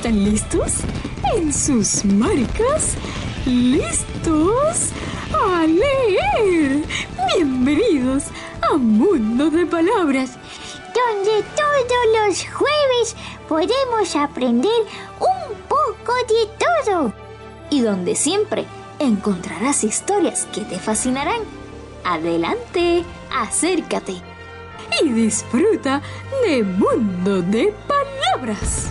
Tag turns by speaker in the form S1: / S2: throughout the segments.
S1: ¿Están listos? ¿En sus marcas? ¿Listos? ¡A leer! Bienvenidos a Mundo de Palabras,
S2: donde todos los jueves podemos aprender un poco de todo.
S3: Y donde siempre encontrarás historias que te fascinarán. Adelante, acércate
S1: y disfruta de Mundo de Palabras.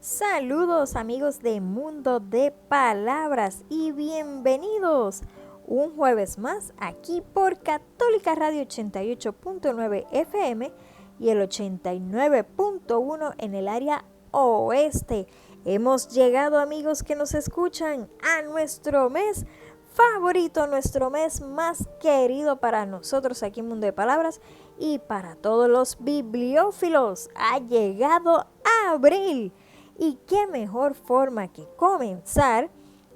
S4: Saludos amigos de Mundo de Palabras y bienvenidos un jueves más aquí por Católica Radio 88.9 FM y el 89.1 en el área oeste. Hemos llegado, amigos que nos escuchan, a nuestro mes favorito, nuestro mes más querido para nosotros aquí en Mundo de Palabras y para todos los bibliófilos. Ha llegado abril. Y qué mejor forma que comenzar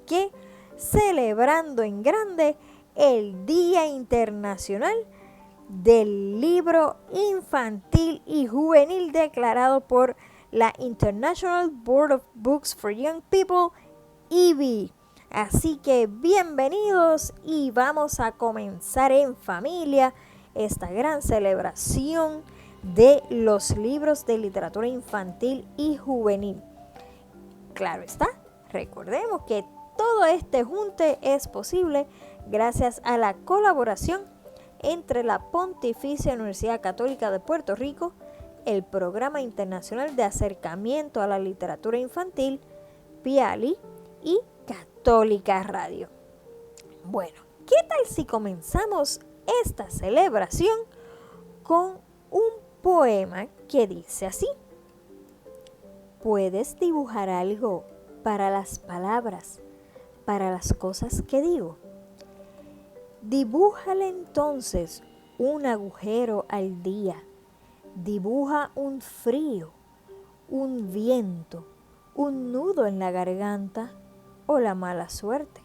S4: que celebrando en grande el Día Internacional del Libro Infantil y Juvenil declarado por la International Board of Books for Young People, IBY. Así que bienvenidos y vamos a comenzar en familia esta gran celebración de los libros de literatura infantil y juvenil. Claro está, recordemos que todo este junte es posible gracias a la colaboración entre la Pontificia Universidad Católica de Puerto Rico, el Programa Internacional de Acercamiento a la Literatura Infantil, PIALI, y Católica Radio. Bueno, ¿qué tal si comenzamos esta celebración con un poema que dice así? ¿Puedes dibujar algo para las palabras, para las cosas que digo? Dibújale entonces un agujero al día. Dibuja un frío, un viento, un nudo en la garganta o la mala suerte.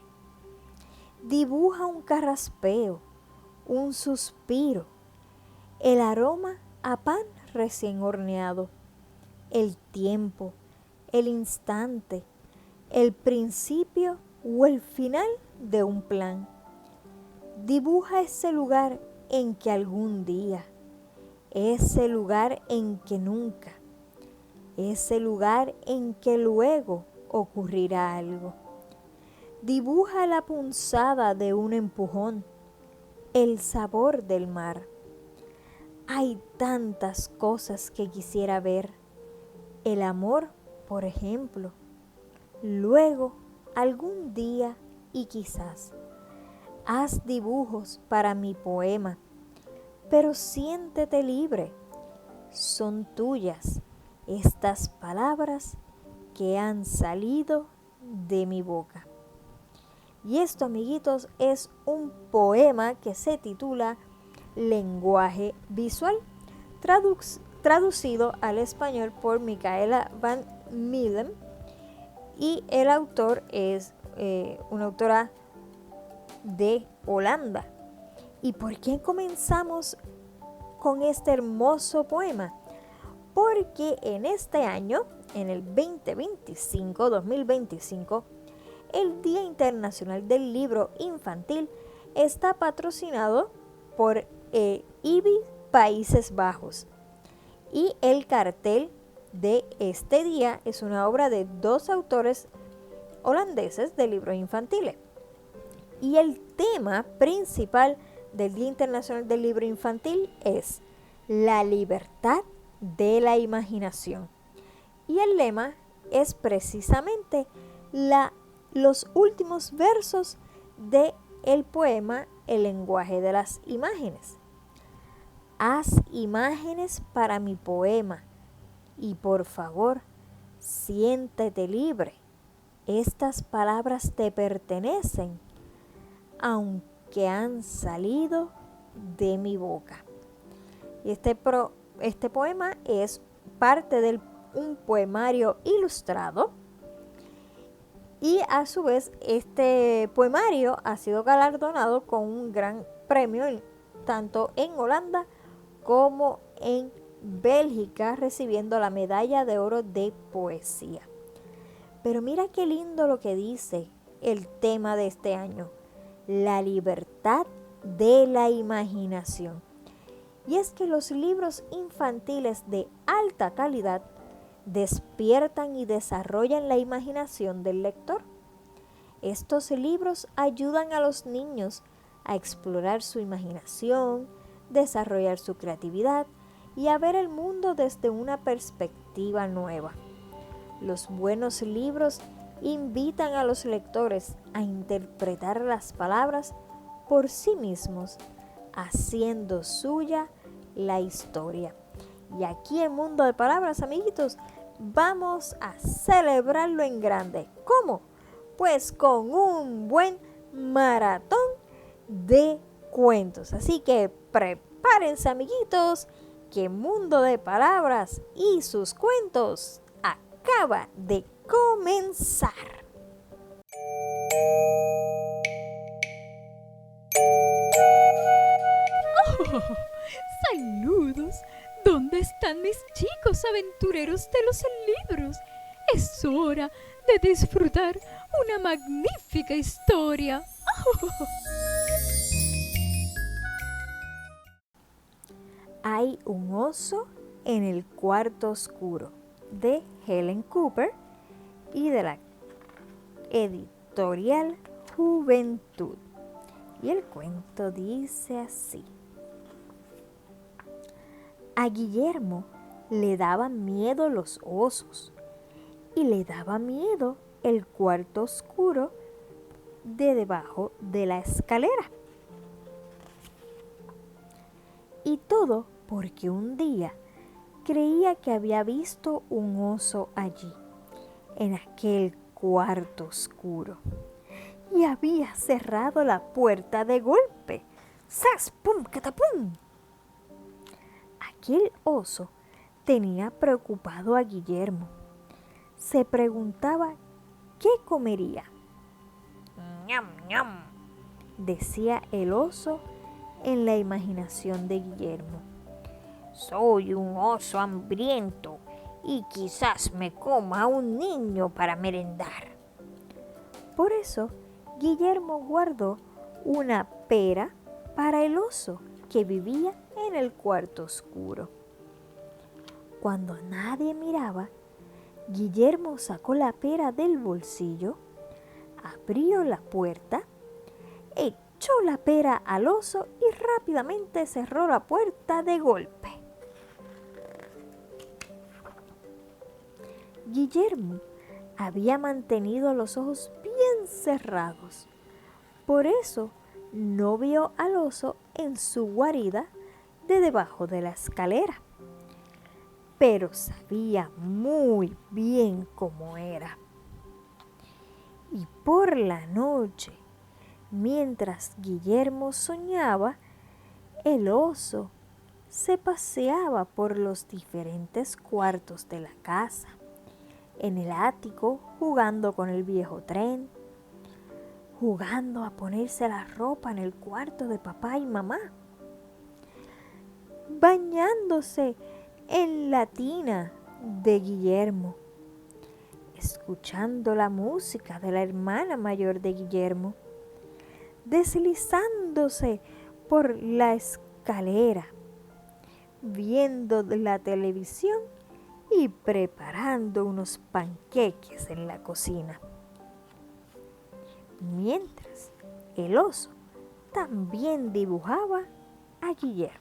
S4: Dibuja un carraspeo, un suspiro, el aroma a pan recién horneado, el tiempo, el instante, el principio o el final de un plan. Dibuja ese lugar en que algún día, ese lugar en que nunca, ese lugar en que luego ocurrirá algo. Dibuja la punzada de un empujón, el sabor del mar. Hay tantas cosas que quisiera ver. El amor, por ejemplo. Luego, algún día y quizás, haz dibujos para mi poema, pero siéntete libre. Son tuyas estas palabras que han salido de mi boca. Y esto, amiguitos, es un poema que se titula Lenguaje Visual, traducido al español por Micaela van Middelen, y el autor es una autora de Holanda. ¿Y por qué comenzamos con este hermoso poema? Porque en este año, en el 2025, el Día Internacional del Libro Infantil está patrocinado por IBY Países Bajos. Y el cartel de este día es una obra de dos autores holandeses de libros infantiles. Y el tema principal del Día Internacional del Libro Infantil es la libertad de la imaginación. Y el lema es precisamente los últimos versos del poema El lenguaje de las imágenes. Haz imágenes para mi poema y por favor, siéntete libre. Estas palabras te pertenecen, aunque han salido de mi boca. Y este poema es parte de un poemario ilustrado. Y a su vez, este poemario ha sido galardonado con un gran premio tanto en Holanda como en Bélgica, recibiendo la medalla de oro de poesía. Pero mira qué lindo lo que dice el tema de este año: la libertad de la imaginación. Y es que los libros infantiles de alta calidad despiertan y desarrollan la imaginación del lector. Estos libros ayudan a los niños a explorar su imaginación, desarrollar su creatividad y a ver el mundo desde una perspectiva nueva. Los buenos libros invitan a los lectores a interpretar las palabras por sí mismos, haciendo suya la historia. Y aquí en Mundo de Palabras, amiguitos, vamos a celebrarlo en grande. ¿Cómo? Pues con un buen maratón de cuentos. Así que prepárense, amiguitos, que Mundo de Palabras y sus cuentos acaba de comenzar.
S1: Oh, saludos. ¿Dónde están mis chicos aventureros de los libros? Es hora de disfrutar una magnífica historia. Oh.
S4: Hay un oso en el cuarto oscuro, de Helen Cooper y de la editorial Juventud. Y el cuento dice así: a Guillermo le daban miedo los osos y le daba miedo el cuarto oscuro de debajo de la escalera. Y todo porque un día creía que había visto un oso allí, en aquel cuarto oscuro, y había cerrado la puerta de golpe. ¡Sas! ¡Pum! ¡Catapum! Aquel oso tenía preocupado a Guillermo. Se preguntaba qué comería. ¡Ñam, ñam!, decía el oso en la imaginación de Guillermo. Soy un oso hambriento y quizás me coma a un niño para merendar. Por eso, Guillermo guardó una pera para el oso que vivía en el cuarto oscuro. Cuando nadie miraba, Guillermo sacó la pera del bolsillo, abrió la puerta, echó la pera al oso y rápidamente cerró la puerta de golpe. Guillermo había mantenido los ojos bien cerrados. Por eso no vio al oso en su guarida de debajo de la escalera. Pero sabía muy bien cómo era. Y por la noche, mientras Guillermo soñaba, el oso se paseaba por los diferentes cuartos de la casa, en el ático jugando con el viejo tren, jugando a ponerse la ropa en el cuarto de papá y mamá, bañándose en la tina de Guillermo, escuchando la música de la hermana mayor de Guillermo, deslizándose por la escalera, viendo la televisión y preparando unos panqueques en la cocina. Mientras el oso también dibujaba a Guillermo.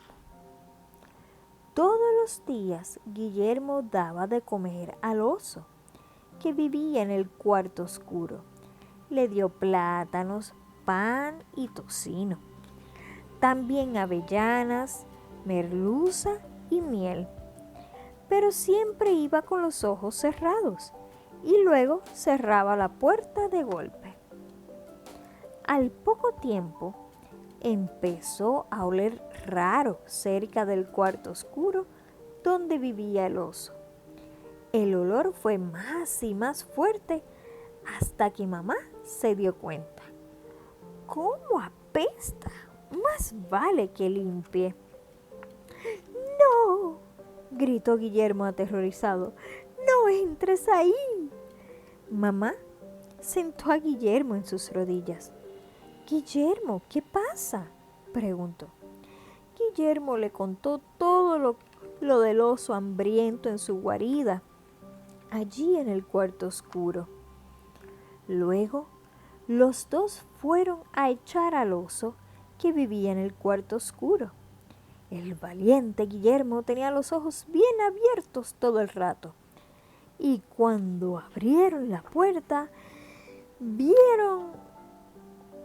S4: Todos los días Guillermo daba de comer al oso, que vivía en el cuarto oscuro. Le dio plátanos, pan y tocino. También avellanas, merluza y miel. Pero siempre iba con los ojos cerrados y luego cerraba la puerta de golpe. Al poco tiempo empezó a oler raro cerca del cuarto oscuro donde vivía el oso. El olor fue más y más fuerte hasta que mamá se dio cuenta. ¿Cómo apesta? más vale que limpie. ¡No!, gritó Guillermo aterrorizado. ¡No entres ahí! Mamá sentó a Guillermo en sus rodillas. Guillermo, ¿qué pasa?, preguntó. Guillermo le contó todo lo del oso hambriento en su guarida, allí en el cuarto oscuro. Luego, los dos fueron a echar al oso que vivía en el cuarto oscuro. El valiente Guillermo tenía los ojos bien abiertos todo el rato. Y cuando abrieron la puerta, vieron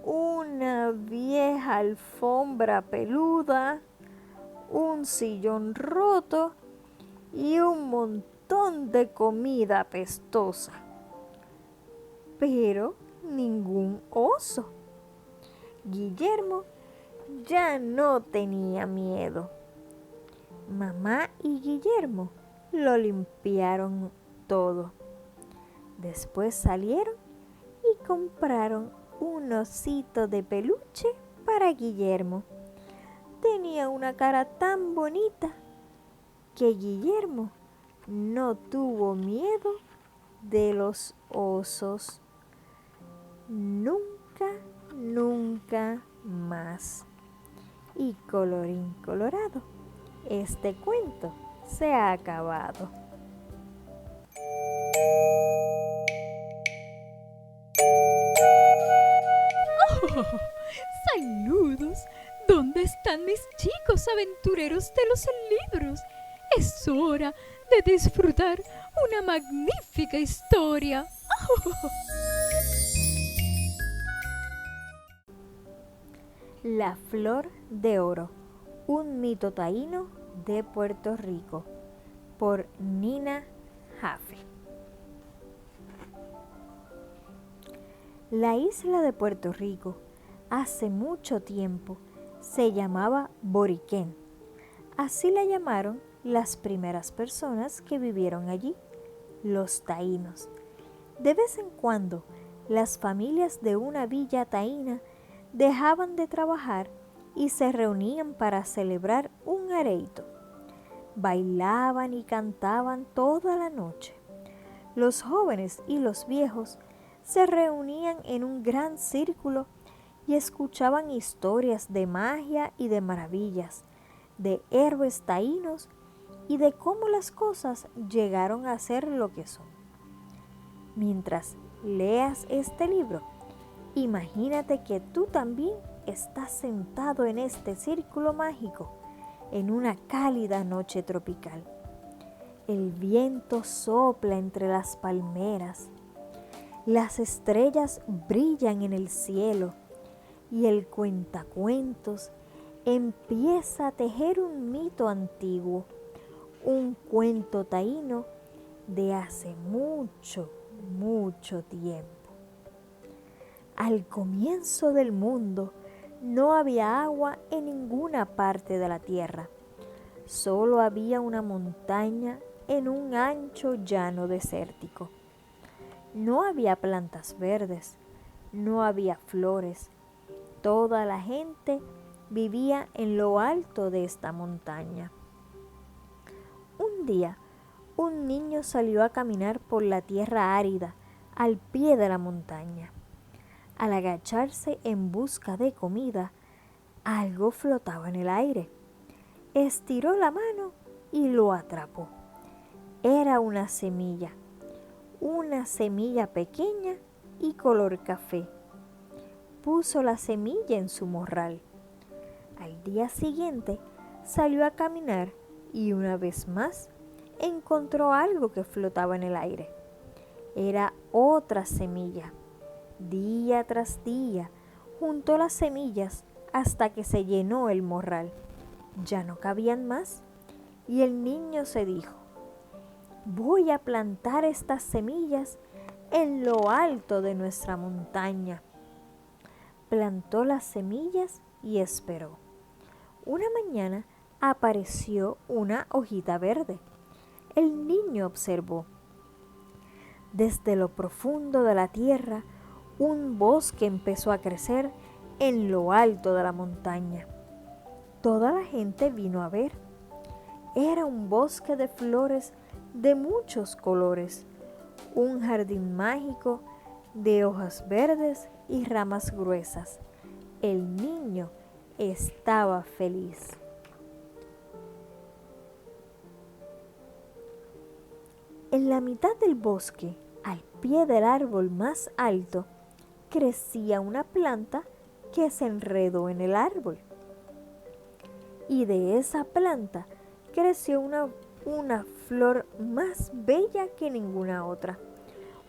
S4: una vieja alfombra peluda, un sillón roto y un montón de comida apestosa. Pero ningún oso. Guillermo ya no tenía miedo. Mamá y Guillermo lo limpiaron todo. Después salieron y compraron un osito de peluche para Guillermo. Tenía una cara tan bonita que Guillermo no tuvo miedo de los osos. Nunca, nunca más. Y colorín colorado, este cuento se ha acabado.
S1: ¡Oh! ¡Saludos! ¿Dónde están mis chicos aventureros de los libros? Es hora de disfrutar una magnífica historia. ¡Oh!
S4: La flor de oro, un mito taíno de Puerto Rico, por Nina Jaffe. La isla de Puerto Rico, hace mucho tiempo, se llamaba Boriquén. Así la llamaron las primeras personas que vivieron allí, los taínos. De vez en cuando, las familias de una villa taína dejaban de trabajar y se reunían para celebrar un areito. Bailaban y cantaban toda la noche. Los jóvenes y los viejos se reunían en un gran círculo y escuchaban historias de magia y de maravillas, de héroes taínos y de cómo las cosas llegaron a ser lo que son. Mientras leas este libro, imagínate que tú también estás sentado en este círculo mágico en una cálida noche tropical. El viento sopla entre las palmeras, las estrellas brillan en el cielo y el cuentacuentos empieza a tejer un mito antiguo, un cuento taíno de hace mucho, mucho tiempo. Al comienzo del mundo no había agua en ninguna parte de la tierra. Solo había una montaña en un ancho llano desértico. No había plantas verdes, no había flores. Toda la gente vivía en lo alto de esta montaña. Un día, un niño salió a caminar por la tierra árida al pie de la montaña. Al agacharse en busca de comida, algo flotaba en el aire. Estiró la mano y lo atrapó. Era una semilla pequeña y color café. Puso la semilla en su morral. Al día siguiente salió a caminar y una vez más encontró algo que flotaba en el aire. Era otra semilla. Día tras día juntó las semillas hasta que se llenó el morral. Ya no cabían más y el niño se dijo: voy a plantar estas semillas en lo alto de nuestra montaña. Plantó las semillas y esperó. Una mañana apareció una hojita verde. El niño observó. Desde lo profundo de la tierra, un bosque empezó a crecer en lo alto de la montaña. Toda la gente vino a ver. Era un bosque de flores de muchos colores, un jardín mágico de hojas verdes y ramas gruesas. El niño estaba feliz. En la mitad del bosque, al pie del árbol más alto, crecía una planta que se enredó en el árbol. Y de esa planta creció una flor más bella que ninguna otra.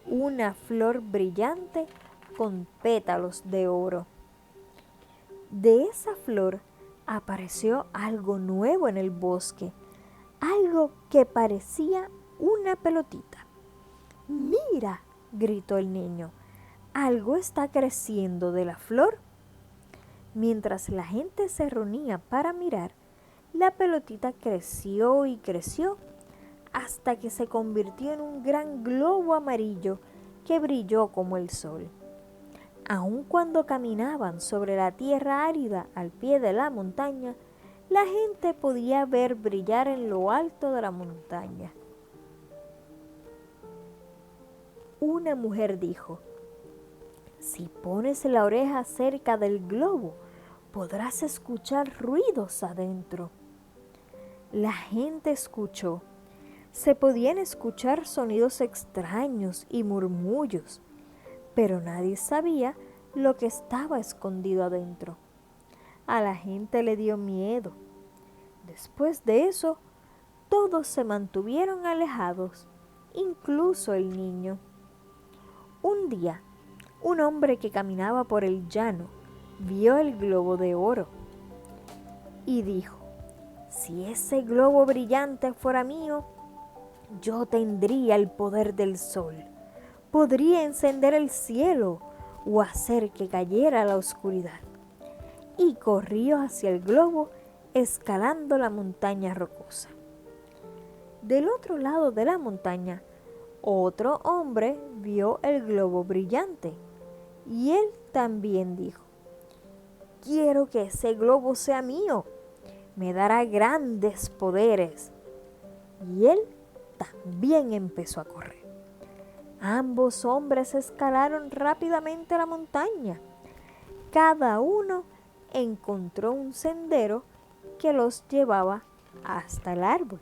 S4: Una flor brillante con pétalos de oro. De esa flor apareció algo nuevo en el bosque, algo que parecía una pelotita. ¡Mira!, gritó el niño, algo está creciendo de la flor. Mientras la gente se reunía para mirar, la pelotita creció y creció hasta que se convirtió en un gran globo amarillo que brilló como el sol. Aun cuando caminaban sobre la tierra árida al pie de la montaña, la gente podía ver brillar en lo alto de la montaña. Una mujer dijo: si pones la oreja cerca del globo, podrás escuchar ruidos adentro. La gente escuchó. Se podían escuchar sonidos extraños y murmullos, pero nadie sabía lo que estaba escondido adentro. A la gente le dio miedo. Después de eso, todos se mantuvieron alejados, incluso el niño. Un día, un hombre que caminaba por el llano vio el globo de oro y dijo: si ese globo brillante fuera mío, yo tendría el poder del sol. Podría encender el cielo o hacer que cayera la oscuridad. Y corrió hacia el globo, escalando la montaña rocosa. Del otro lado de la montaña, otro hombre vio el globo brillante y él también dijo: quiero que ese globo sea mío, me dará grandes poderes. Y él también empezó a correr. Ambos hombres escalaron rápidamente la montaña. Cada uno encontró un sendero que los llevaba hasta el árbol.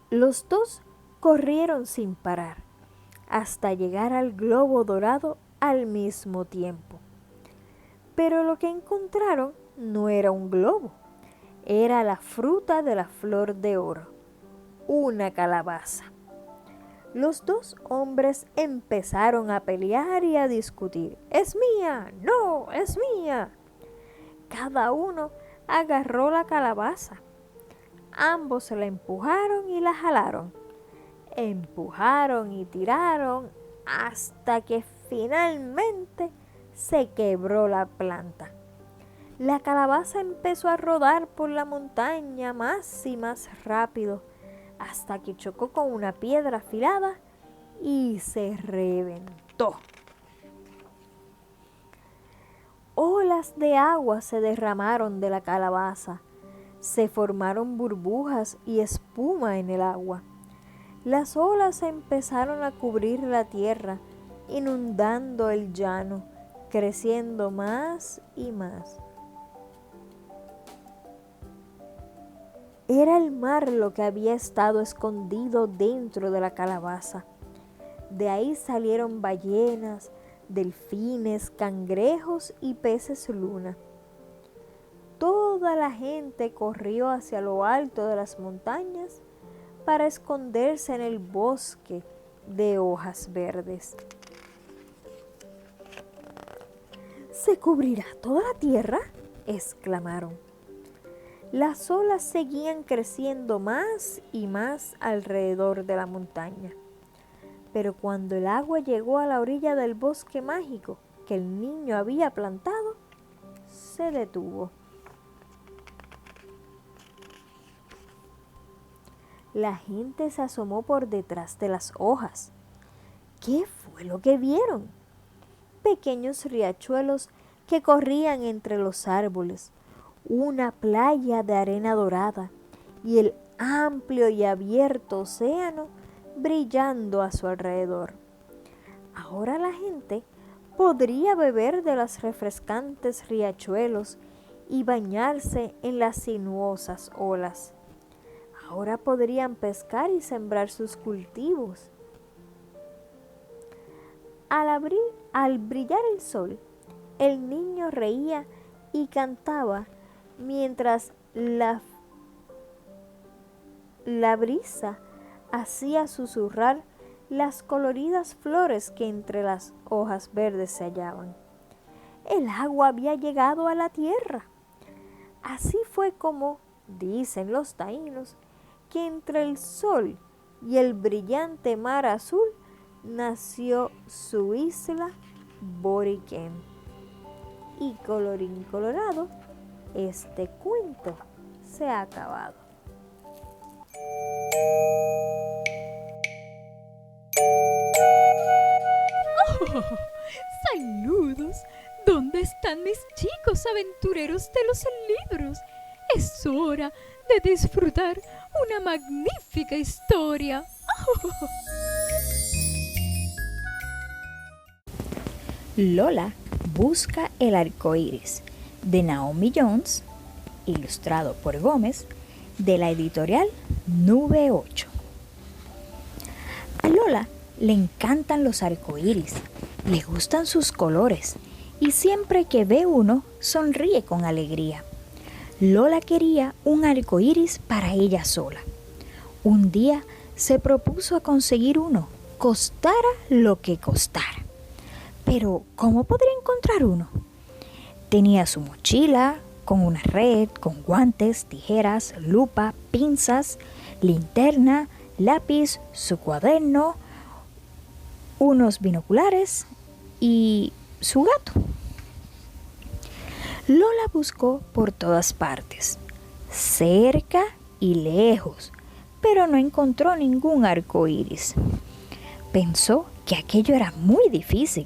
S4: Los dos corrieron sin parar hasta llegar al globo dorado al mismo tiempo. Pero lo que encontraron no era un globo, era la fruta de la flor de oro, una calabaza. Los dos hombres empezaron a pelear y a discutir. ¡Es mía! ¡No! ¡Es mía! Cada uno agarró la calabaza. Ambos se la empujaron y la jalaron. Empujaron y tiraron hasta que finalmente se quebró la planta. La calabaza empezó a rodar por la montaña más y más rápido hasta que chocó con una piedra afilada y se reventó. Olas de agua se derramaron de la calabaza. Se formaron burbujas y espuma en el agua. Las olas empezaron a cubrir la tierra, inundando el llano, creciendo más y más. Era el mar lo que había estado escondido dentro de la calabaza. De ahí salieron ballenas, delfines, cangrejos y peces luna. Toda la gente corrió hacia lo alto de las montañas para esconderse en el bosque de hojas verdes. ¿Se cubrirá toda la tierra?, exclamaron. Las olas seguían creciendo más y más alrededor de la montaña. Pero cuando el agua llegó a la orilla del bosque mágico que el niño había plantado, se detuvo. La gente se asomó por detrás de las hojas. ¿Qué fue lo que vieron? pequeños riachuelos que corrían entre los árboles, una playa de arena dorada y el amplio y abierto océano brillando a su alrededor. Ahora la gente podría beber de los refrescantes riachuelos y bañarse en las sinuosas olas. Ahora podrían pescar y sembrar sus cultivos. Al brillar el sol, el niño reía y cantaba mientras la brisa hacía susurrar las coloridas flores que entre las hojas verdes se hallaban. El agua había llegado a la tierra. Así fue como, dicen los taínos, que entre el sol y el brillante mar azul nació su isla Boriquén. Y colorín colorado, este cuento se ha acabado.
S1: ¡Oh! ¡Saludos! ¿Dónde están mis chicos aventureros de los libros? Es hora de disfrutar una magnífica historia. ¡Oh!
S5: Lola busca el arco iris, de Naomi Jones, ilustrado por Gómez, de la editorial Nube 8. A Lola le encantan los arcoíris, le gustan sus colores y siempre que ve uno sonríe con alegría. Lola quería un arcoíris para ella sola. Un día se propuso a conseguir uno, costara lo que costara. Pero, ¿cómo podría encontrar uno? Tenía su mochila con una red, con guantes, tijeras, lupa, pinzas, linterna, lápiz, su cuaderno, unos binoculares y su gato. Lola buscó por todas partes, cerca y lejos, pero no encontró ningún arco iris. Pensó que aquello era muy difícil,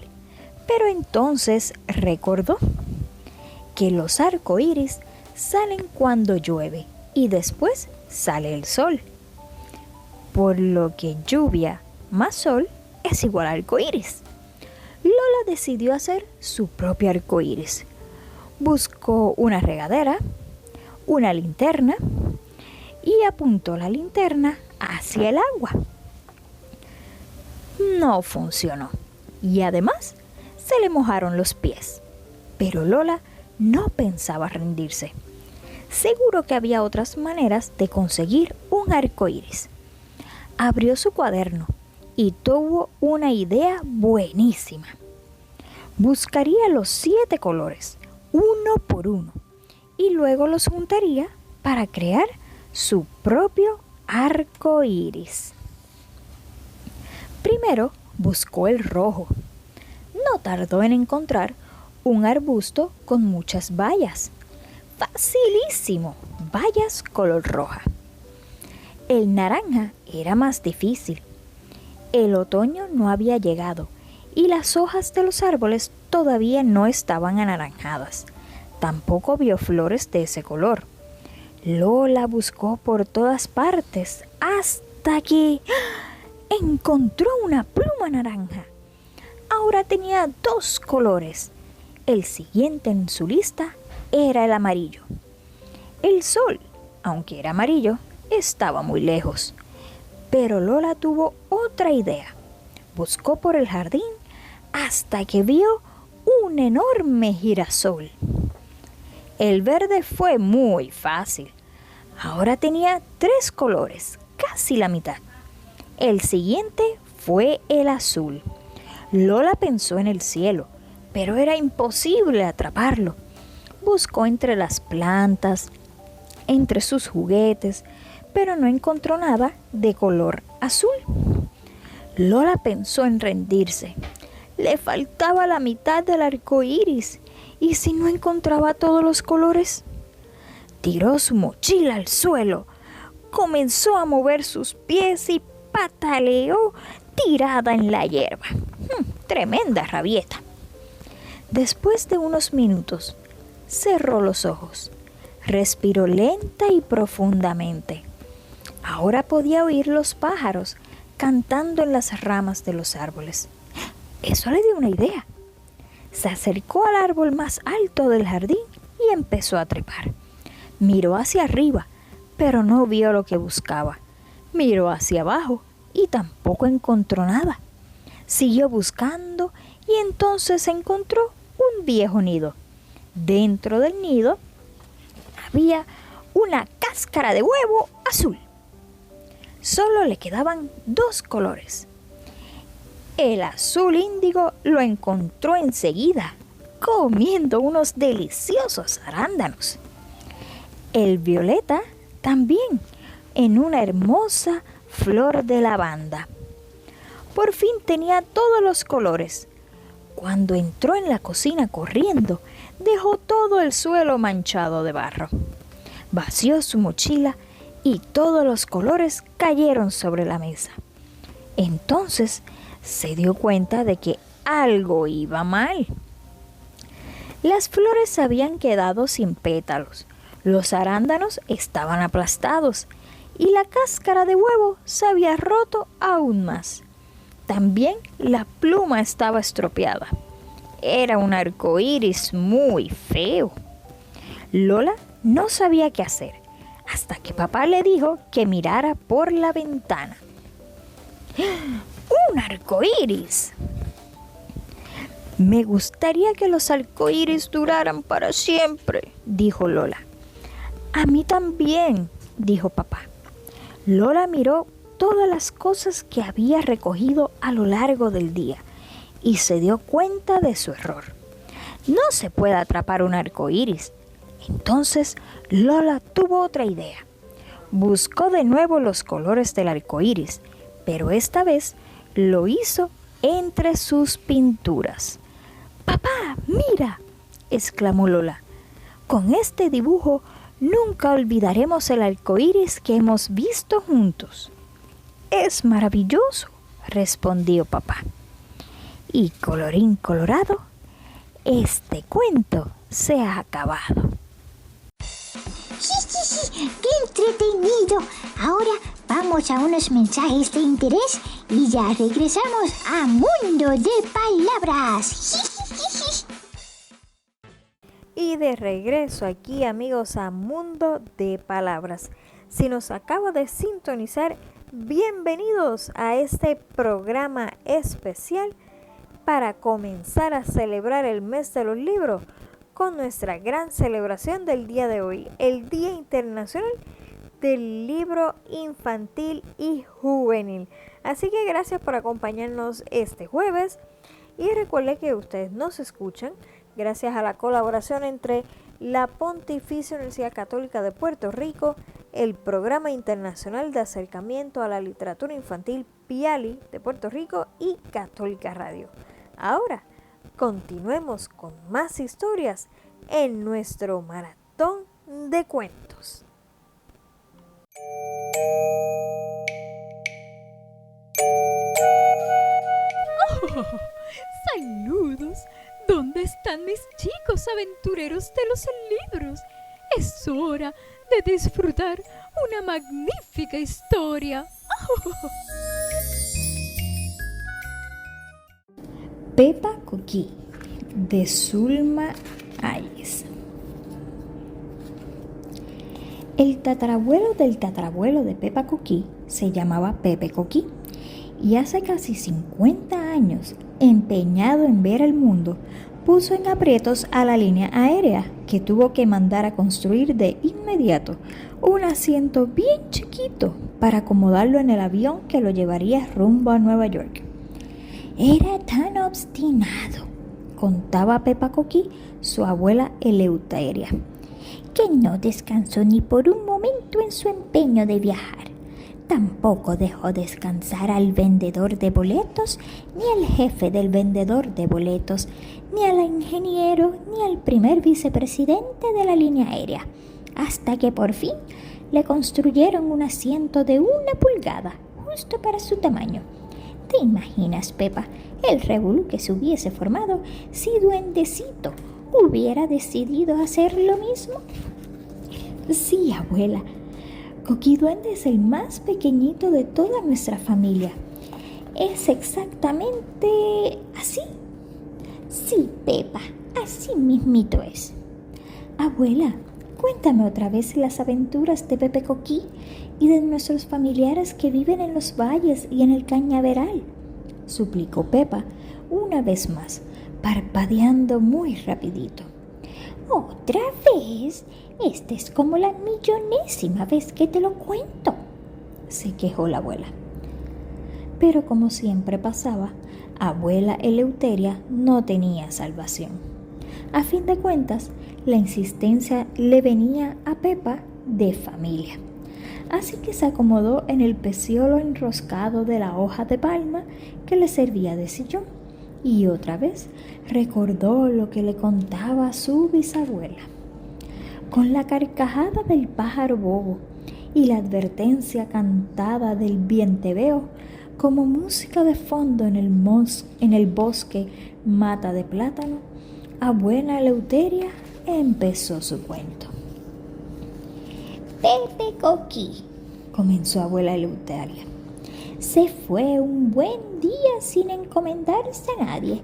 S5: pero entonces recordó que los arcoíris salen cuando llueve y después sale el sol, por lo que lluvia más sol es igual a arcoíris. Lola decidió hacer su propio arcoíris. Buscó una regadera, una linterna y apuntó la linterna hacia el agua. No funcionó y además se le mojaron los pies. Pero Lola no pensaba rendirse. Seguro que había otras maneras de conseguir un arco iris. Abrió su cuaderno y tuvo una idea buenísima. Buscaría los 7 colores, uno por uno, y luego los juntaría para crear su propio arco iris. Primero buscó el rojo. No tardó en encontrar un arbusto con muchas bayas. ¡Facilísimo! Bayas color roja. El naranja era más difícil. El otoño no había llegado y las hojas de los árboles todavía no estaban anaranjadas. Tampoco vio flores de ese color. Lola buscó por todas partes hasta que encontró una pluma naranja. Ahora tenía 2 colores. El siguiente en su lista era el amarillo. El sol, aunque era amarillo, estaba muy lejos. Pero Lola tuvo otra idea. Buscó por el jardín hasta que vio un enorme girasol. El verde fue muy fácil. Ahora tenía 3 colores, casi la mitad. El siguiente fue el azul. Lola pensó en el cielo, pero era imposible atraparlo. Buscó entre las plantas, entre sus juguetes, pero no encontró nada de color azul. Lola pensó en rendirse. Le faltaba la mitad del arco iris. ¿Y si no encontraba todos los colores? Tiró su mochila al suelo. Comenzó a mover sus pies y pataleó tirada en la hierba. Tremenda rabieta. Después de unos minutos, cerró los ojos, respiró lenta y profundamente. Ahora podía oír los pájaros cantando en las ramas de los árboles. Eso le dio una idea. Se acercó al árbol más alto del jardín y empezó a trepar. Miró hacia arriba, pero no vio lo que buscaba. Miró hacia abajo y tampoco encontró nada. Siguió buscando y entonces encontró un viejo nido. Dentro del nido había una cáscara de huevo azul. Solo le quedaban 2 colores. El azul índigo lo encontró enseguida, comiendo unos deliciosos arándanos. El violeta también, en una hermosa flor de lavanda. Por fin tenía todos los colores. Cuando entró en la cocina corriendo, dejó todo el suelo manchado de barro. Vació su mochila y todos los colores cayeron sobre la mesa. Entonces se dio cuenta de que algo iba mal. Las flores se habían quedado sin pétalos, los arándanos estaban aplastados y la cáscara de huevo se había roto aún más. También la pluma estaba estropeada. Era un arco iris muy feo. Lola no sabía qué hacer, hasta que papá le dijo que mirara por la ventana. ¡Un arco iris! Me gustaría que los arcoíris duraran para siempre, dijo Lola. A mí también, dijo papá. Lola miró todas las cosas que había recogido a lo largo del día y se dio cuenta de su error. No se puede atrapar un arco iris. Entonces Lola tuvo otra idea. Buscó de nuevo los colores del arco iris, pero esta vez lo hizo entre sus pinturas. ¡Papá, mira!, exclamó Lola. Con este dibujo nunca olvidaremos el arco iris que hemos visto juntos. Es maravilloso, respondió papá. Y colorín colorado, este cuento se ha acabado.
S2: ¡Qué entretenido! Ahora vamos a unos mensajes de interés y ya regresamos a Mundo de Palabras.
S4: Y de regreso aquí, amigos, a Mundo de Palabras. Si nos acaba de sintonizar, bienvenidos a este programa especial para comenzar a celebrar el mes de los libros con nuestra gran celebración del día de hoy, el Día Internacional del Libro Infantil y Juvenil. Así que gracias por acompañarnos este jueves y recuerde que ustedes nos escuchan gracias a la colaboración entre la Pontificia Universidad Católica de Puerto Rico, el Programa Internacional de Acercamiento a la Literatura Infantil PIALI de Puerto Rico y Católica Radio. Ahora, continuemos con más historias en nuestro maratón de cuentos.
S1: ¡Oh! ¡Saludos! ¿Dónde están mis chicos aventureros de los libros? Es hora de disfrutar una magnífica historia. ¡Oh!
S5: Peppa Cookie, de Zulma Hayes. El tatarabuelo del tatarabuelo de Peppa Cookie se llamaba Pepe Cookie y hace casi 50 años, empeñado en ver el mundo, puso en aprietos a la línea aérea, que tuvo que mandar a construir de inmediato un asiento bien chiquito para acomodarlo en el avión que lo llevaría rumbo a Nueva York. Era tan obstinado, contaba Peppa Cookie, su abuela Eleuteria, que no descansó ni por un momento en su empeño de viajar. Tampoco dejó descansar al vendedor de boletos, ni al jefe del vendedor de boletos, ni al ingeniero, ni al primer vicepresidente de la línea aérea, hasta que por fin le construyeron un asiento de 1 pulgada, justo para su tamaño.
S2: ¿Te imaginas, Pepa, el revolú que se hubiese formado si Duendecito hubiera decidido hacer lo mismo?
S5: Sí, abuela. Coqui Duende es el más pequeñito de toda nuestra familia. Es exactamente así.
S2: Sí, Pepa, así mismito es.
S5: Abuela, cuéntame otra vez las aventuras de Pepe Coqui y de nuestros familiares que viven en los valles y en el cañaveral, suplicó Pepa una vez más, parpadeando muy rapidito.
S2: ¿Otra vez? Esta es como la millonésima vez que te lo cuento,
S5: se quejó la abuela. Pero como siempre pasaba, abuela Eleuteria no tenía salvación. A fin de cuentas, la insistencia le venía a Pepa de familia. Así que se acomodó en el peciolo enroscado de la hoja de palma que le servía de sillón y otra vez recordó lo que le contaba su bisabuela. Con la carcajada del pájaro bobo y la advertencia cantada del vienteveo como música de fondo en el bosque mata de plátano, abuela Eleuteria empezó su cuento.
S2: Pepe Coqui, comenzó abuela Eleuteria, se fue un buen día sin encomendarse a nadie.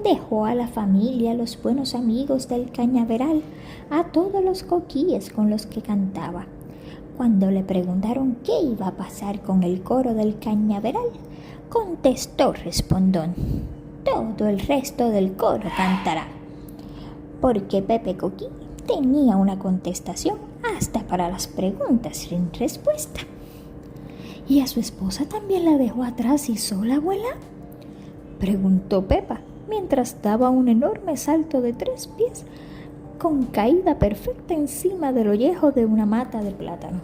S2: Dejó a la familia, a los buenos amigos del cañaveral, a todos los coquíes con los que cantaba. Cuando le preguntaron qué iba a pasar con el coro del cañaveral, contestó respondón: todo el resto del coro cantará. Porque Pepe Coqui tenía una contestación hasta para las preguntas sin respuesta.
S5: ¿Y a su esposa también la dejó atrás y sola, abuela?, preguntó Pepa, mientras daba un enorme salto de 3 pies con caída perfecta encima del ollejo de una mata de plátano.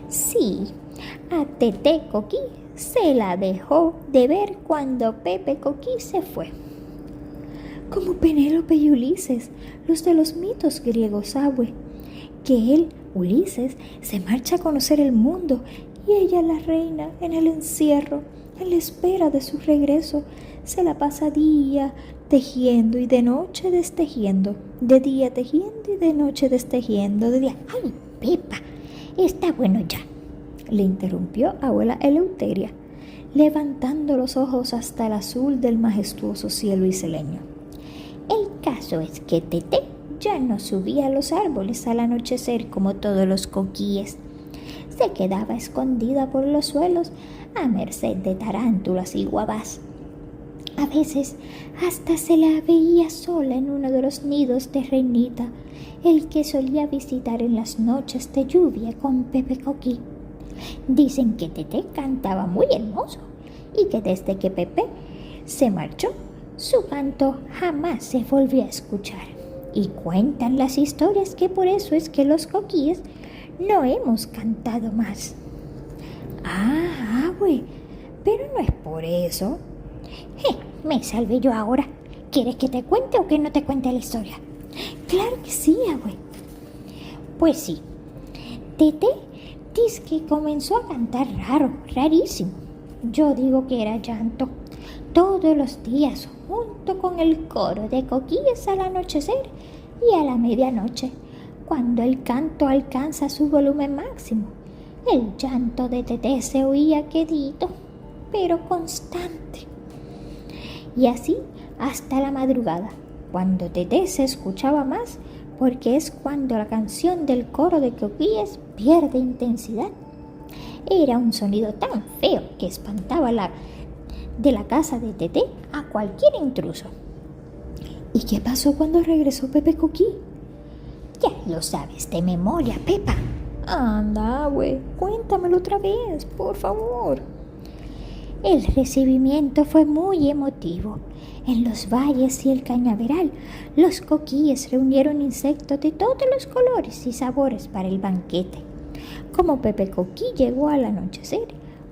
S2: Sí, a Tete Coqui se la dejó de ver cuando Pepe Coqui se fue.
S5: Como Penélope y Ulises, los de los mitos griegos, abue, que él, Ulises, se marcha a conocer el mundo y ella, la reina, en el encierro, en la espera de su regreso, se la pasa día tejiendo y de noche destejiendo, de día tejiendo y de noche destejiendo, de día...
S2: ¡Ay, Pepa! Está bueno ya,
S5: le interrumpió abuela Eleuteria, levantando los ojos hasta el azul del majestuoso cielo isleño.
S2: El caso es que Tete ya no subía a los árboles al anochecer como todos los coquíes. Se quedaba escondida por los suelos a merced de tarántulas y guabás. A veces hasta se la veía sola en uno de los nidos de reinita, el que solía visitar en las noches de lluvia con Pepe Coqui. Dicen que Tete cantaba muy hermoso y que desde que Pepe se marchó, su canto jamás se volvió a escuchar. Y cuentan las historias que por eso es que los coquíes no hemos cantado más.
S5: Ah, abue, pero no es por eso.
S2: Me salvé yo ahora. ¿Quieres que te cuente o que no te cuente la historia?
S5: Claro que sí, abue.
S2: Pues sí. Tete dice que comenzó a cantar raro, rarísimo. Yo digo que era llanto. Todos los días, junto con el coro de coquíes al anochecer y a la medianoche, cuando el canto alcanza su volumen máximo. El llanto de Tete se oía quedito, pero constante. Y así hasta la madrugada, cuando Tete se escuchaba más, porque es cuando la canción del coro de coquíes pierde intensidad. Era un sonido tan feo que espantaba de la casa de Tete a cualquier intruso.
S5: ¿Y qué pasó cuando regresó Pepe Coqui?
S2: Ya lo sabes de memoria, Pepa.
S5: Anda, abue, cuéntamelo otra vez, por favor.
S2: El recibimiento fue muy emotivo. En los valles y el cañaveral, los coquíes reunieron insectos de todos los colores y sabores para el banquete. Como Pepe Coqui llegó al anochecer,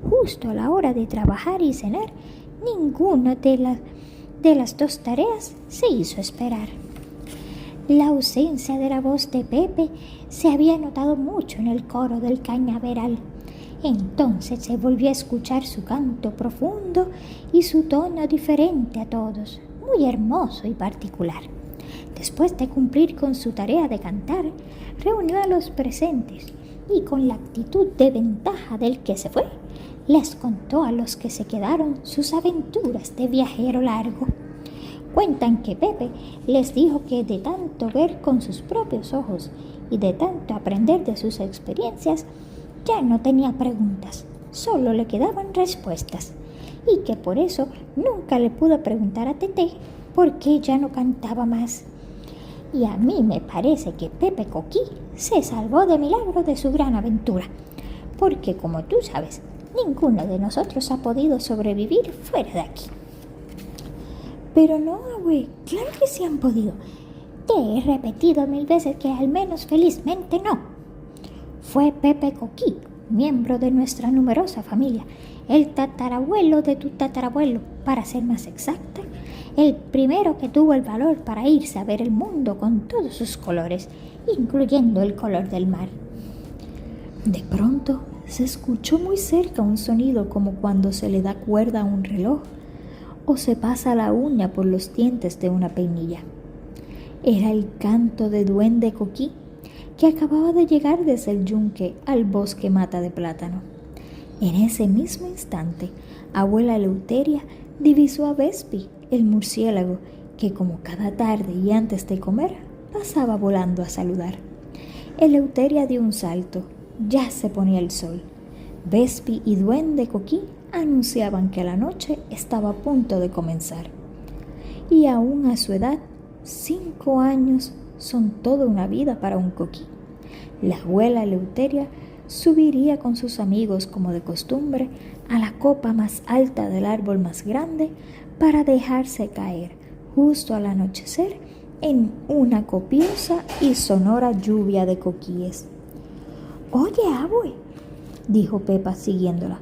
S2: justo a la hora de trabajar y cenar, ninguna de las dos tareas se hizo esperar. La ausencia de la voz de Pepe se había notado mucho en el coro del cañaveral. Entonces se volvió a escuchar su canto profundo y su tono diferente a todos, muy hermoso y particular. Después de cumplir con su tarea de cantar, reunió a los presentes y con la actitud de ventaja del que se fue, les contó a los que se quedaron sus aventuras de viajero largo. Cuentan que Pepe les dijo que de tanto ver con sus propios ojos y de tanto aprender de sus experiencias, ya no tenía preguntas, solo le quedaban respuestas, y que por eso nunca le pudo preguntar a Teté por qué ya no cantaba más. Y a mí me parece que Pepe Coquí se salvó de milagro de su gran aventura, porque como tú sabes, ninguno de nosotros ha podido sobrevivir fuera de aquí. Pero no, abue, claro que sí han podido. Te he repetido 1000 veces que al menos felizmente no. Fue Pepe Coquí, miembro de nuestra numerosa familia, el tatarabuelo de tu tatarabuelo, para ser más exacta, el primero que tuvo el valor para irse a ver el mundo con todos sus colores, incluyendo el color del mar. De pronto se escuchó muy cerca un sonido como cuando se le da cuerda a un reloj o se pasa la uña por los dientes de una peinilla. Era el canto de Duende Coquí, que acababa de llegar desde el yunque al bosque mata de plátano. En ese mismo instante, abuela Eleuteria divisó a Vespi, el murciélago, que como cada tarde y antes de comer, pasaba volando a saludar. Eleuteria dio un salto, ya se ponía el sol. Vespi y Duende Coquí anunciaban que la noche estaba a punto de comenzar. Y aún a su edad, 5 años son toda una vida para un coquí. La abuela Eleuteria subiría con sus amigos, como de costumbre, a la copa más alta del árbol más grande para dejarse caer, justo al anochecer, en una copiosa y sonora lluvia de coquíes. «Oye, abue», dijo Pepa siguiéndola,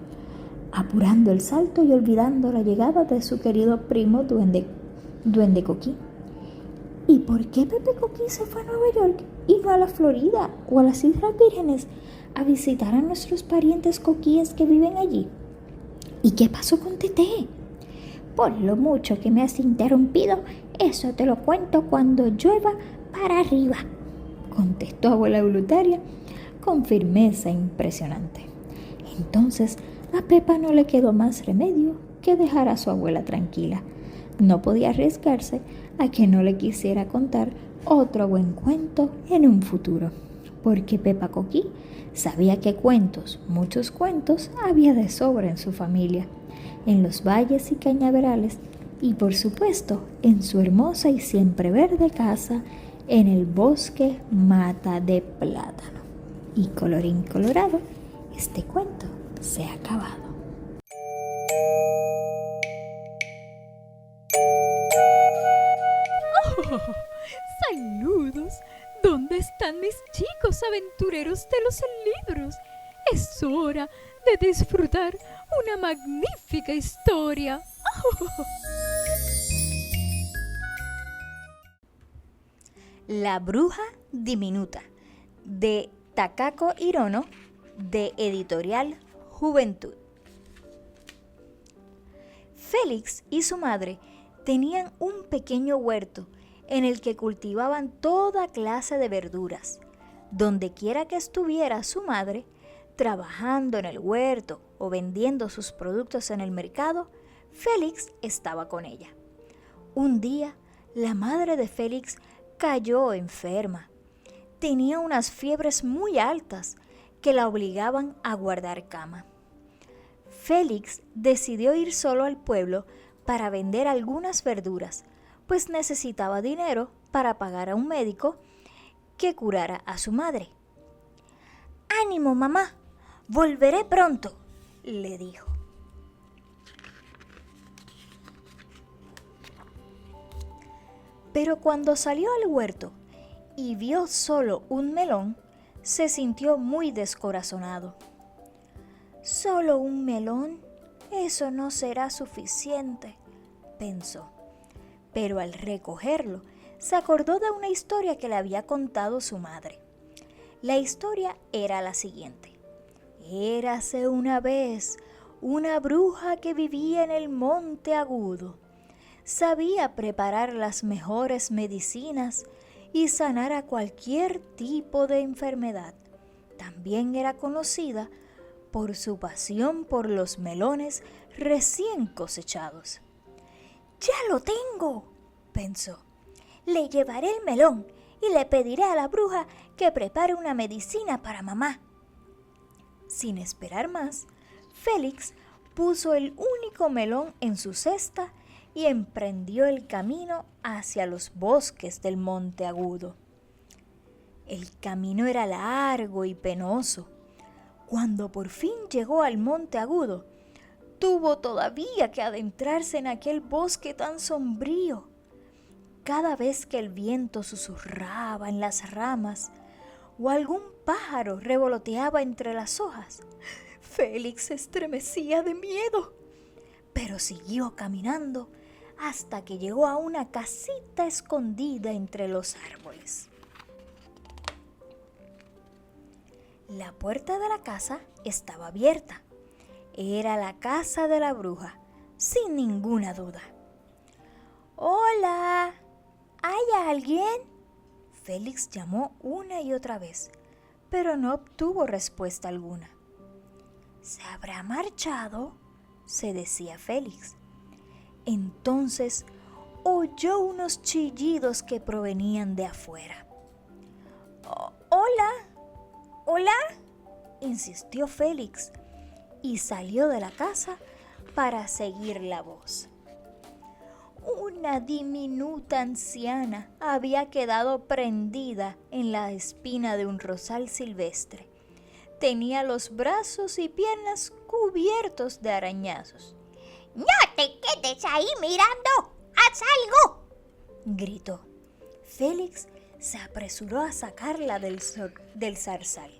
S2: apurando el salto y olvidando la llegada de su querido primo Duende Coquí. ¿Y por qué Pepe Coquí se fue a Nueva York y no a la Florida o a las Islas Vírgenes a visitar a nuestros parientes coquíes que viven allí? ¿Y qué pasó con Teté? Por lo mucho que me has interrumpido, eso te lo cuento cuando llueva para arriba, contestó abuela Eleuteria con firmeza impresionante. Entonces a Pepa no le quedó más remedio que dejar a su abuela tranquila. No podía arriesgarse a que no le quisiera contar otro buen cuento en un futuro, porque Pepa Coquí sabía que cuentos, muchos cuentos, había de sobra en su familia, en los valles y cañaverales, y por supuesto en su hermosa y siempre verde casa en el bosque mata de plátano. Y colorín colorado, este cuento se ha acabado.
S1: ¡Oh! ¡Saludos! ¿Dónde están mis chicos aventureros de los libros? Es hora de disfrutar una magnífica historia. ¡Oh!
S5: La bruja diminuta, de Takako Hirono, de Editorial Juventud. Félix y su madre tenían un pequeño huerto en el que cultivaban toda clase de verduras. Donde quiera que estuviera su madre, trabajando en el huerto o vendiendo sus productos en el mercado, Félix estaba con ella. Un día, la madre de Félix cayó enferma. Tenía unas fiebres muy altas que la obligaban a guardar cama. Félix decidió ir solo al pueblo para vender algunas verduras, pues necesitaba dinero para pagar a un médico que curara a su madre. «Ánimo, mamá, volveré pronto», le dijo. Pero cuando salió al huerto y vio solo un melón, se sintió muy descorazonado. «Solo un melón, eso no será suficiente», pensó. Pero al recogerlo, se acordó de una historia que le había contado su madre. La historia era la siguiente. Érase una vez una bruja que vivía en el Monte Agudo. Sabía preparar las mejores medicinas y sanar a cualquier tipo de enfermedad. También era conocida por su pasión por los melones recién cosechados. «Ya lo tengo», pensó. «Le llevaré el melón y le pediré a la bruja que prepare una medicina para mamá». Sin esperar más, Félix puso el único melón en su cesta y emprendió el camino hacia los bosques del Monte Agudo. El camino era largo y penoso. Cuando por fin llegó al Monte Agudo, tuvo todavía que adentrarse en aquel bosque tan sombrío. Cada vez que el viento susurraba en las ramas o algún pájaro revoloteaba entre las hojas, Félix se estremecía de miedo, pero siguió caminando hasta que llegó a una casita escondida entre los árboles. La puerta de la casa estaba abierta. Era la casa de la bruja, sin ninguna duda. «Hola, ¿hay alguien?», Félix llamó una y otra vez, pero no obtuvo respuesta alguna. «¿Se habrá marchado?», se decía Félix. Entonces oyó unos chillidos que provenían de afuera. «Hola, hola», insistió Félix, y salió de la casa para seguir la voz. Una diminuta anciana había quedado prendida en la espina de un rosal silvestre. Tenía los brazos y piernas cubiertos de arañazos.
S2: ¡No te quedes ahí mirando! ¡Haz algo!,
S5: gritó. Félix se apresuró a sacarla del zarzal.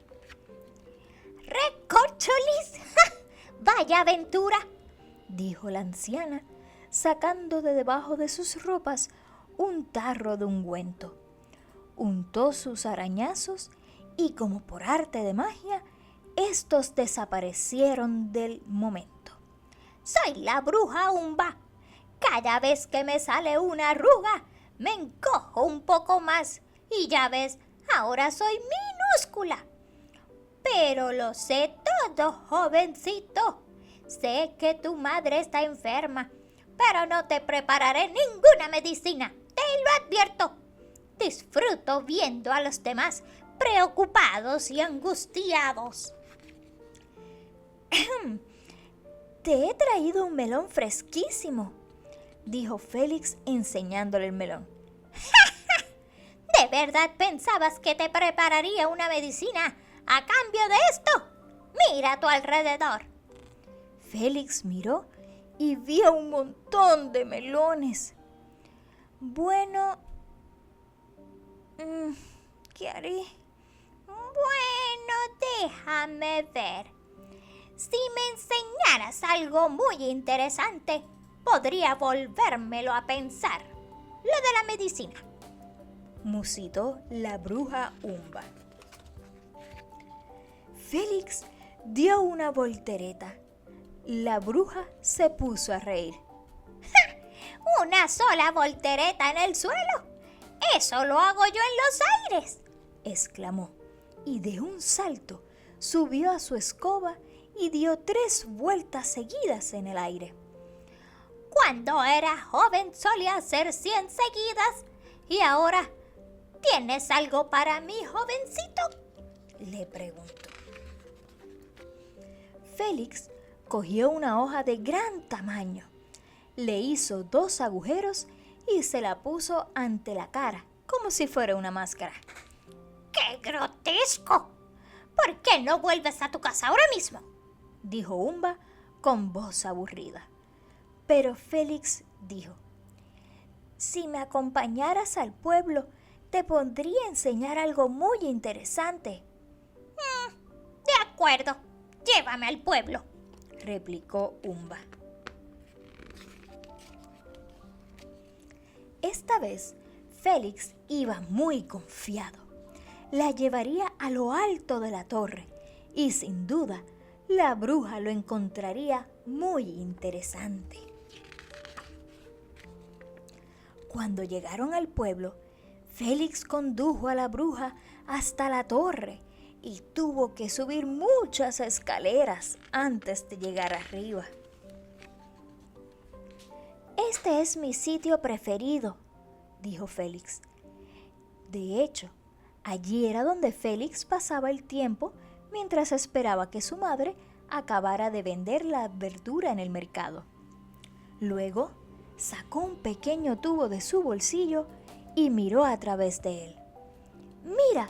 S2: ¡Recorcholis! ¡Ja! ¡Vaya aventura!,
S5: dijo la anciana, sacando de debajo de sus ropas un tarro de ungüento. Untó sus arañazos y, como por arte de magia, estos desaparecieron del momento.
S2: Soy la bruja Umba. Cada vez que me sale una arruga, me encojo un poco más. Y ya ves, ahora soy minúscula. Pero lo sé todo, jovencito. Sé que tu madre está enferma, pero no te prepararé ninguna medicina, te lo advierto. Disfruto viendo a los demás preocupados y angustiados.
S5: Te he traído un melón fresquísimo, dijo Félix enseñándole el melón.
S2: ¿De verdad pensabas que te prepararía una medicina a cambio de esto? Mira a tu alrededor.
S5: Félix miró y vio un montón de melones. Bueno, ¿qué haré?
S2: Bueno, déjame ver. Si me enseñaras algo muy interesante, podría volvérmelo a pensar. Lo de la medicina,
S5: musitó la bruja Umba. Félix dio una voltereta. La bruja se puso a reír.
S2: ¡Ja! ¿Una sola voltereta en el suelo? ¡Eso lo hago yo en los aires!,
S5: exclamó, y de un salto subió a su escoba y dio 3 vueltas seguidas en el aire.
S2: Cuando era joven solía hacer 100 seguidas. ¿Y ahora tienes algo para mí, jovencito?,
S5: le preguntó. Félix cogió una hoja de gran tamaño, le hizo 2 agujeros y se la puso ante la cara, como si fuera una máscara.
S2: ¡Qué grotesco! ¿Por qué no vuelves a tu casa ahora mismo?,
S5: dijo Umba con voz aburrida. Pero Félix dijo: si me acompañaras al pueblo, te podría enseñar algo muy interesante.
S2: De acuerdo, llévame al pueblo,
S5: replicó Umba. Esta vez Félix iba muy confiado. La llevaría a lo alto de la torre y sin duda la bruja lo encontraría muy interesante. Cuando llegaron al pueblo, Félix condujo a la bruja hasta la torre y tuvo que subir muchas escaleras antes de llegar arriba. «Este es mi sitio preferido», dijo Félix. De hecho, allí era donde Félix pasaba el tiempo mientras esperaba que su madre acabara de vender la verdura en el mercado. Luego, sacó un pequeño tubo de su bolsillo y miró a través de él. «Mira,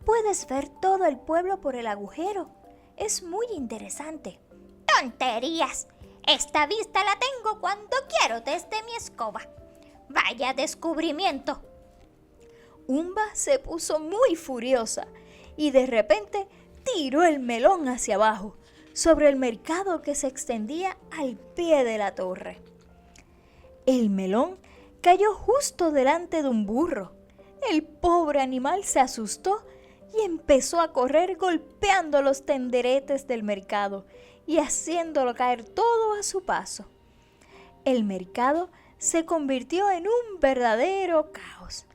S5: puedes ver todo el pueblo por el agujero. Es muy interesante».
S2: ¡Tonterías! Esta vista la tengo cuando quiero desde mi escoba. ¡Vaya descubrimiento!
S5: Umba se puso muy furiosa y de repente tiró el melón hacia abajo, sobre el mercado que se extendía al pie de la torre. El melón cayó justo delante de un burro. El pobre animal se asustó y empezó a correr golpeando los tenderetes del mercado y haciéndolo caer todo a su paso. El mercado se convirtió en un verdadero caos.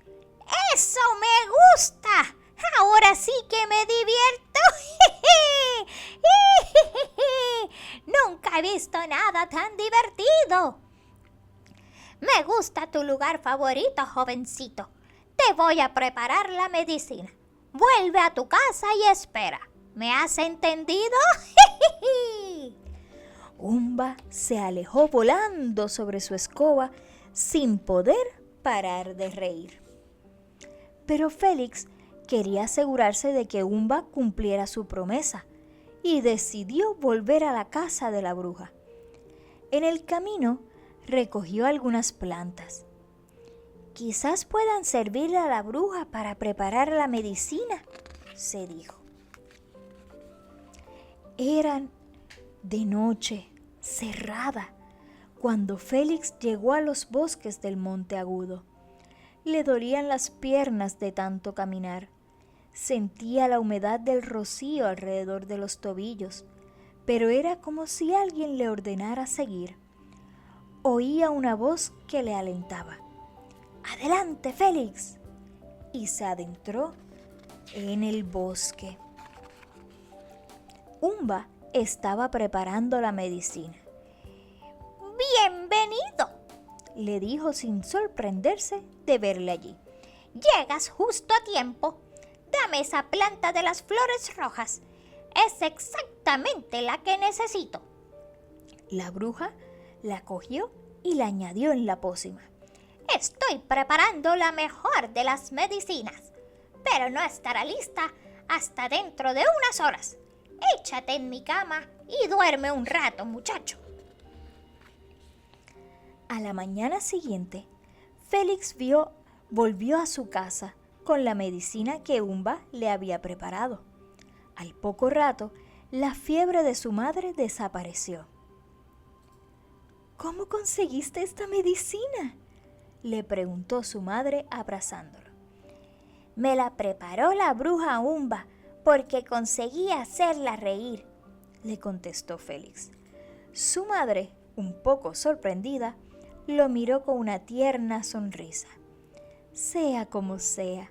S2: ¡Eso me gusta! Ahora sí que me divierto. Nunca he visto nada tan divertido. Me gusta tu lugar favorito, jovencito. Te voy a preparar la medicina. Vuelve a tu casa y espera. ¿Me has entendido?
S5: Umba se alejó volando sobre su escoba sin poder parar de reír. Pero Félix quería asegurarse de que Umba cumpliera su promesa y decidió volver a la casa de la bruja. En el camino recogió algunas plantas. «Quizás puedan servirle a la bruja para preparar la medicina», se dijo. Eran de noche, cerrada, cuando Félix llegó a los bosques del Monte Agudo. Le dolían las piernas de tanto caminar. Sentía la humedad del rocío alrededor de los tobillos, pero era como si alguien le ordenara seguir. Oía una voz que le alentaba. «¡Adelante, Félix!» Y se adentró en el bosque. Umba estaba preparando la medicina.
S2: ¡Bienvenido!,
S5: le dijo sin sorprenderse de verle allí.
S2: Llegas justo a tiempo. Dame esa planta de las flores rojas. Es exactamente la que necesito.
S5: La bruja la cogió y la añadió en la pócima.
S2: Estoy preparando la mejor de las medicinas, pero no estará lista hasta dentro de unas horas. Échate en mi cama y duerme un rato, muchacho.
S5: A la mañana siguiente, Félix volvió a su casa con la medicina que Umba le había preparado. Al poco rato, la fiebre de su madre desapareció. «¿Cómo conseguiste esta medicina?», le preguntó su madre abrazándolo.
S2: Me la preparó la bruja Umba porque conseguía hacerla reír,
S5: le contestó Félix. Su madre, un poco sorprendida, lo miró con una tierna sonrisa. «Sea como sea,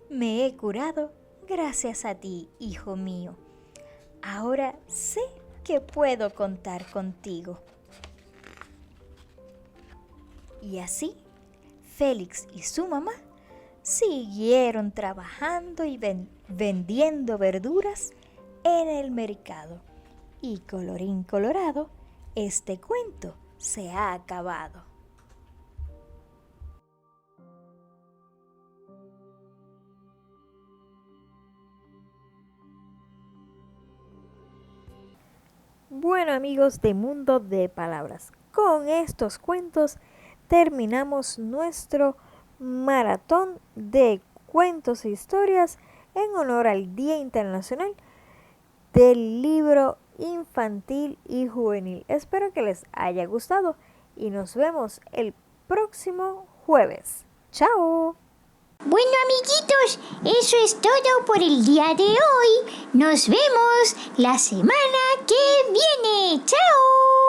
S5: me he curado gracias a ti, hijo mío. Ahora sé que puedo contar contigo». Y así, Félix y su mamá siguieron trabajando y vendiendo verduras en el mercado. Y colorín colorado, este cuento se ha acabado.
S4: Bueno, amigos de Mundo de Palabras, con estos cuentos terminamos nuestro maratón de cuentos e historias en honor al Día Internacional del Libro Infantil y Juvenil. Espero que les haya gustado y nos vemos el próximo jueves. ¡Chao!
S6: Bueno, amiguitos, eso es todo por el día de hoy. Nos vemos la semana que viene. ¡Chao!